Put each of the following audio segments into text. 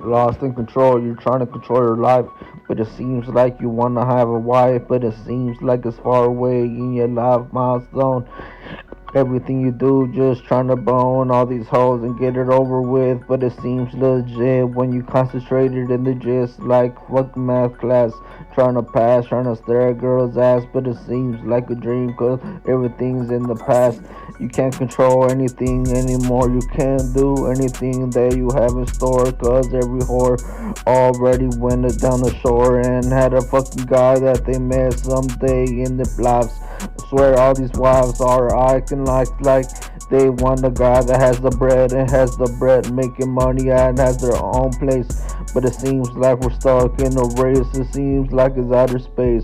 lost in control. You're trying to control your life, but it seems like you want to have a wife, but it seems like it's far away in your life milestone. Everything you do, just trying to bone all these hoes and get it over with. But it seems legit when you concentrated in the gist like fucking math class. Trying to pass, trying to stare at girls' ass. But it seems like a dream cause everything's in the past. You can't control anything anymore. You can't do anything that you have in store cause every whore already went down the shore and had a fucking guy that they met someday in their lives. Swear all these wives are acting like they want a guy that has the bread and has the bread making money and has their own place. But it seems like we're stuck in a race. It seems like it's outer space.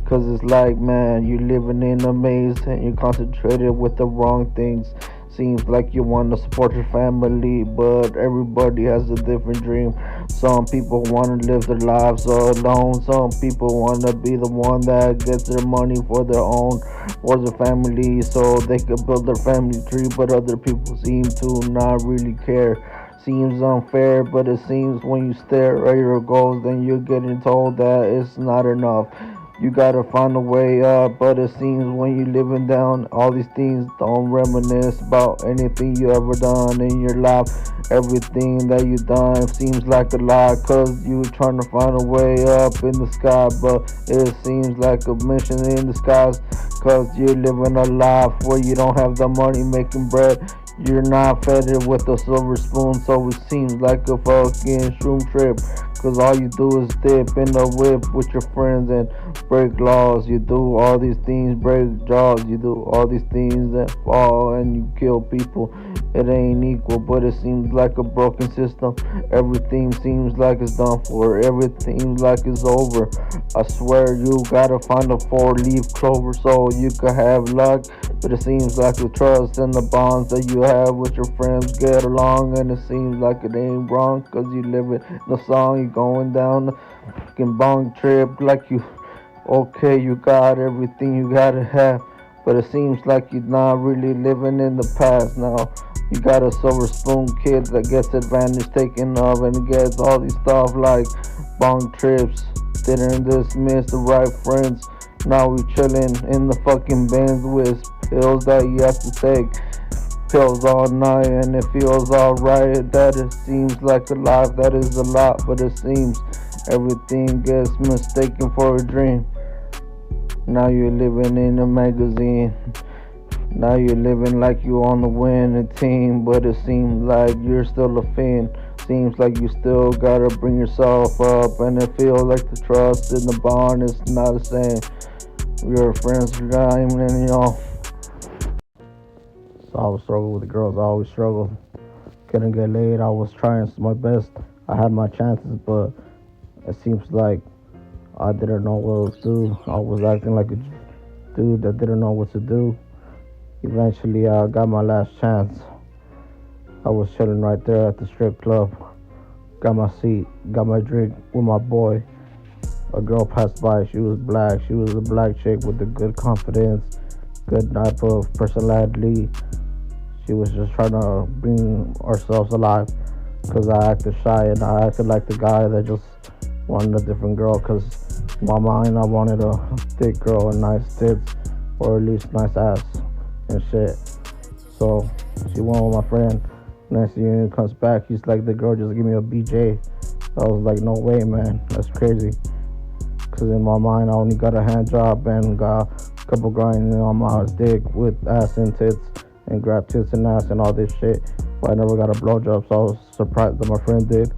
Cause it's like, man, you're living in a maze and you're concentrated with the wrong things. Seems like you want to support your family, but everybody has a different dream. Some people want to live their lives alone. Some people want to be the one that gets their money for their own, for their family, so they can build their family tree. But other people seem to not really care. Seems unfair, but it seems when you stare at your goals, then you're getting told that it's not enough. You gotta find a way up, but it seems when you living down all these things, don't reminisce about anything you ever done in your life. Everything that you done seems like a lie, cause you trying to find a way up in the sky, but it seems like a mission in the skies, cause you're living a life where you don't have the money making bread. You're not fed it with a silver spoon, so it seems like a fucking shroom trip. Cause all you do is dip in the whip with your friends and break laws. You do all these things, break jaws. You do all these things that fall and you kill people. It ain't equal, but it seems like a broken system. Everything seems like it's done for. Everything like it's over. I swear you gotta find a four-leaf clover so you can have luck. But it seems like the trust and the bonds that you have with your friends get along, and it seems like it ain't wrong, cause you live it in the song. You going down the fucking bong trip like you okay, you got everything you gotta have, but it seems like you're not really living in the past now. You got a silver spoon kid that gets advantage taken of and gets all these stuff like bong trips. Didn't dismiss the right friends. Now we chillin' in the fucking bins with pills that you have to take. Pills all night and it feels alright. That it seems like a life that is a lot, but it seems everything gets mistaken for a dream. Now you're living in a magazine. Now you're living like you on the winning team, but it seems like you're still a fiend. Seems like you still gotta bring yourself up, and it feels like the trust in the bond is not the same. Your friends are dying, and you know. So I was struggling with the girls. I always struggled. Couldn't get laid. I was trying my best. I had my chances, but it seems like I didn't know what to do. I was acting like a dude that didn't know what to do. Eventually, I got my last chance. I was chilling right there at the strip club. Got my seat, got my drink with my boy. A girl passed by. She was black. She was a black chick with a good confidence, good type of personality. She was just trying to bring ourselves alive. Cause I acted shy and I acted like the guy that just wanted a different girl. Cause in my mind, I wanted a thick girl and nice tits, or at least nice ass and shit. So she went with my friend. Next thing you know, comes back, he's like, the girl just give me a BJ. I was like, no way, man, that's crazy. Cause in my mind, I only got a hand job and got a couple grinding on my dick with ass and tits and grab tits and ass and all this shit. But I never got a blowjob, so I was surprised that my friend did.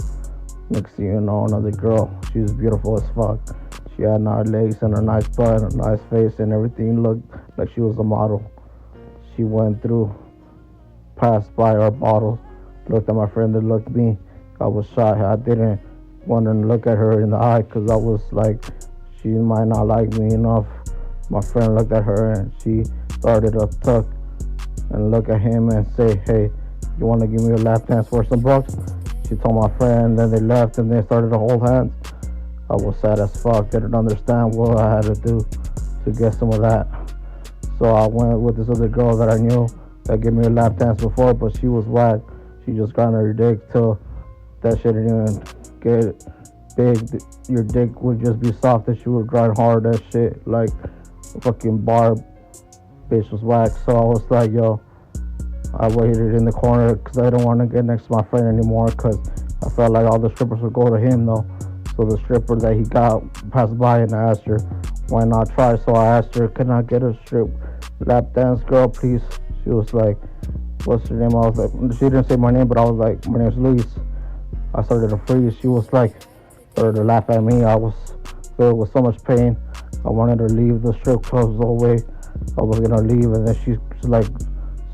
Next thing you know, another girl, she was beautiful as fuck. She had nice legs and a nice butt, a nice face, and everything looked like she was a model. She went through, passed by our bottle, looked at my friend and looked at me. I was shy. I didn't want to look at her in the eye because I was like, she might not like me enough. My friend looked at her and she started to tuck and look at him and say, hey, you want to give me a lap dance for some bucks? She told my friend, then they left and they started to hold hands. I was sad as fuck, didn't understand what I had to do to get some of that. So I went with this other girl that I knew that gave me a lap dance before, but she was whack. She just grinded her dick till that shit didn't even get big, your dick would just be soft and she would grind hard. That shit, like fucking Barb, bitch was whack. So I was like, yo, I waited in the corner because I don't want to get next to my friend anymore because I felt like all the strippers would go to him though. So the stripper that he got passed by and I asked her, why not try? So I asked her, can I get a strip lap dance girl, please? She was like, what's your name? I was like, she didn't say my name, but I was like, my name's Luis. I started to freeze. She was like, started to laugh at me. I was filled with so much pain. I wanted to leave the strip clubs away. I was gonna leave, and then she's like,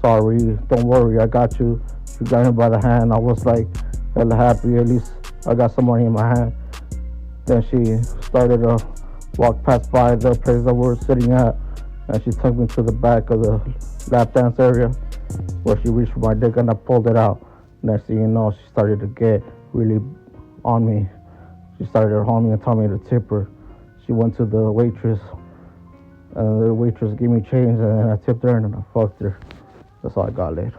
sorry, don't worry, I got you. She got me by the hand. I was like, hella happy, at least I got some money in my hand. Then she started to walk past by the place that we were sitting at, and she took me to the back of the lap dance area where she reached for my dick and I pulled it out. Next thing you know, she started to get really on me. She started to hold me and tell me to tip her. She went to the waitress, and the waitress gave me change, and then I tipped her and then I fucked her. That's all I got laid.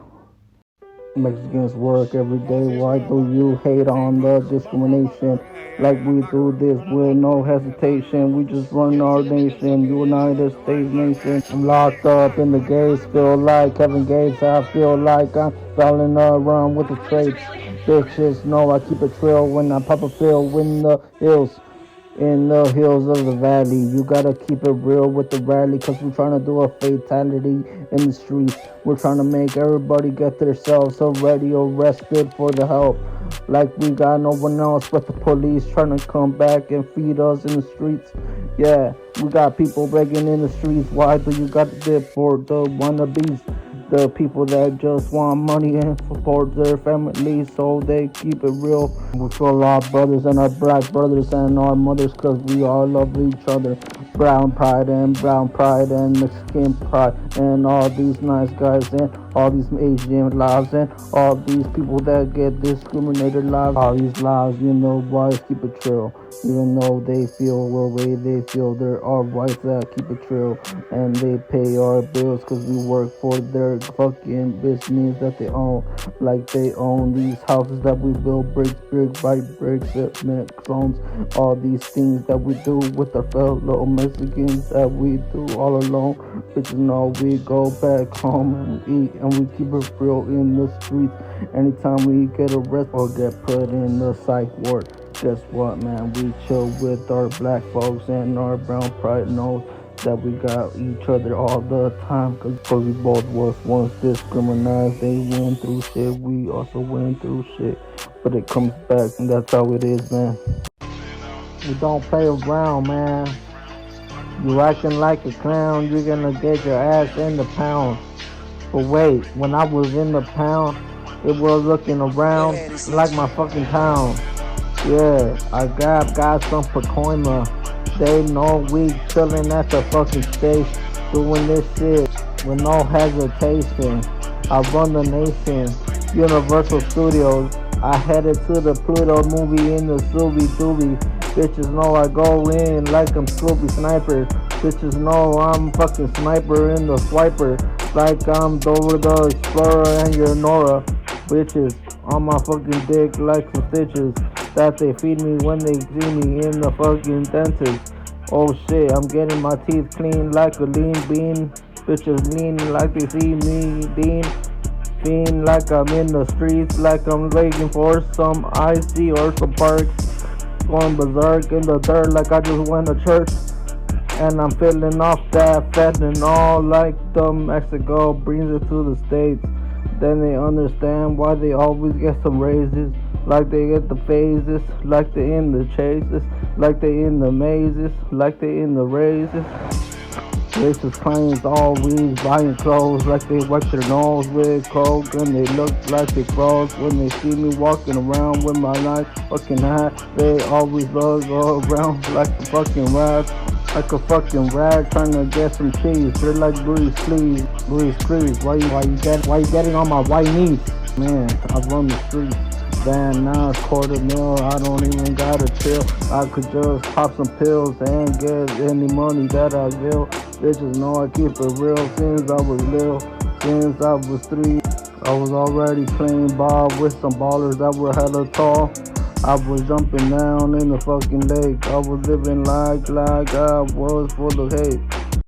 Mexicans work every day. Why do you hate on the discrimination? Like we do this with no hesitation. We just run our nation, United States nation. I'm locked up in the gates, feel like Kevin Gates. I feel like I'm falling around with the traits. Bitches know I keep it trail when I pop a fill in the hills. In the hills of the valley, you gotta keep it real with the rally, cause we're trying to do a fatality in the streets. We're trying to make everybody get themselves already arrested for the help. Like we got no one else but the police trying to come back and feed us in the streets. Yeah, we got people begging in the streets. Why do you got to deport the wannabes? The people that just want money and support their families, so they keep it real. We feel our brothers and our black brothers and our mothers, cause we all love each other. Brown pride and Mexican pride and all these nice guys and all these Asian lives and all these people that get discriminated lives. All these lives, you know, boys keep it true. Even though they feel the way they feel, there are whites that keep it true, and they pay our bills cause we work for their fucking business that they own. Like they own these houses that we build brick by bricks, zones. All these things that we do with our fellow Mexicans that we do all alone. Bitches know we go back home and we eat and we keep it real in the streets. Anytime we get arrested or get put in the psych ward, guess what, man? We chill with our black folks and our brown pride knows that we got each other all the time, cause we both was once discriminated. They went through shit, we also went through shit, but it comes back and that's how it is, man. We don't play around, man. You acting like a clown, you're gonna get your ass in the pound. But wait, when I was in the pound, it was looking around like my fucking town. Yeah, I got some Pacoima. They know we chillin' at the fucking stage, doing this shit with no hesitation. I run the nation, Universal Studios. I headed to the Pluto movie in the Scooby Dooby. Bitches know I go in like I'm Scooby Sniper. Bitches know I'm fucking sniper in the swiper, like I'm Dora the Explorer and your Nora. Bitches on my fucking dick like some stitches that they feed me when they see me in the fucking dentist. Oh shit, I'm getting my teeth clean like a lean bean. Bitches lean like they see me dean. Fiend like I'm in the streets, like I'm waiting for some icy or some parks. Going berserk in the dirt like I just went to church. And I'm feeling off that fentanyl like the Mexico brings it to the States. Then they understand why they always get some raises. Like they get the phases, like they in the chases, like they in the mazes, like they in the raises. Racist clients always buying clothes like they wipe their nose with coke, and they look like they froze when they see me walking around with my nice fucking hat. They always look around like a fucking rat, like a fucking rat trying to get some cheese. They're like Louis, please, why you getting on my white knees? Man, I run the streets. Damn, now it's $250,000, I don't even gotta chill. I could just pop some pills and get any money that I will. Bitches know I keep it real since I was little. Since I was 3, I was already playing ball with some ballers that were hella tall. I was jumping down in the fucking lake. I was living like I was full of hate.